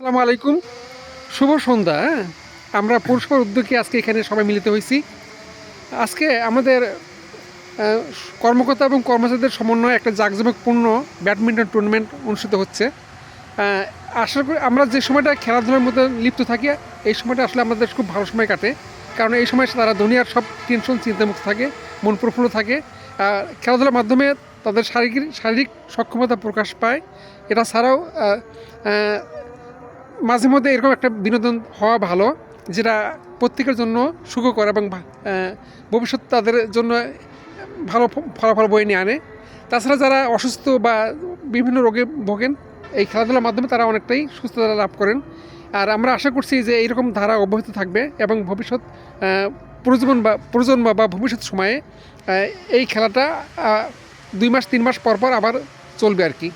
আসসালামু আলাইকুম, শুভ সন্ধ্যা। আমরা পৌরসভার উদ্যোগে আজকে এখানে সবাই মিলিত হয়েছি। আজকে আমাদের কর্মকর্তা এবং কর্মচারীদের সমন্বয়ে একটা জাঁকজমকপূর্ণ ব্যাডমিন্টন টুর্নামেন্ট অনুষ্ঠিত হচ্ছে। আশা করি আমরা যে সময়টা খেলাধুলার মধ্যে লিপ্ত থাকি, এই সময়টা আসলে আমাদের খুব ভালো সময় কাটে। কারণ এই সময় তারা দুনিয়ার সব টেনশন চিন্তামুক্ত থাকে, মন প্রফুল্ল থাকে। খেলাধুলার মাধ্যমে তাদের শারীরিক সক্ষমতা প্রকাশ পায়। এটা ছাড়াও মাঝে মধ্যে এরকম একটা বিনোদন হওয়া ভালো, যেটা প্রত্যেকের জন্য সুখকর এবং ভবিষ্যৎ তাদের জন্য ভালো ফলাফল বয়ে নিয়ে আনে। তাছাড়া যারা অসুস্থ বা বিভিন্ন রোগে ভোগেন, এই খেলাধুলার মাধ্যমে তারা অনেকটাই সুস্থতা লাভ করেন। আর আমরা আশা করছি যে এইরকম ধারা অব্যাহত থাকবে এবং ভবিষ্যৎ প্রজন্ম বা ভবিষ্যৎ সময়ে এই খেলাটা 2 মাস 3 মাস পর পর আবার চলবে আর কি।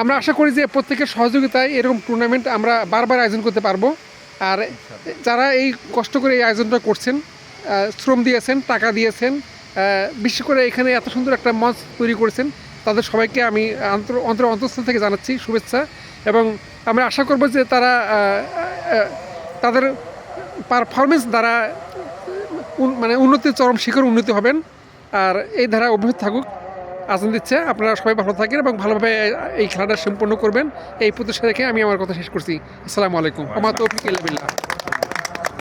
আমরা আশা করি যে প্রত্যেকের সহযোগিতায় এরকম টুর্নামেন্ট আমরা বারবার আয়োজন করতে পারবো। আর যারা এই কষ্ট করে এই আয়োজনটা করছেন, শ্রম দিয়েছেন, টাকা দিয়েছেন, বিশেষ করে এখানে এত সুন্দর একটা মঞ্চ তৈরি করেছেন, তাদের সবাইকে আমি অন্তঃস্থল থেকে জানাচ্ছি শুভেচ্ছা। এবং আমরা আশা করব যে তারা তাদের পারফরমেন্স দ্বারা উন্নতির চরম শিখর উন্নতি হবেন। আর এই ধারা অব্যাহত থাকুক আজান দিচ্ছে। আপনারা সবাই ভালো থাকেন এবং ভালোভাবে এই খেলাটা সম্পন্ন করবেন, এই প্রত্যাশা রেখে আমি আমার কথা শেষ করছি। আসসালামু আলাইকুম। আমার তৌফিক ইল্লা বিল্লাহ।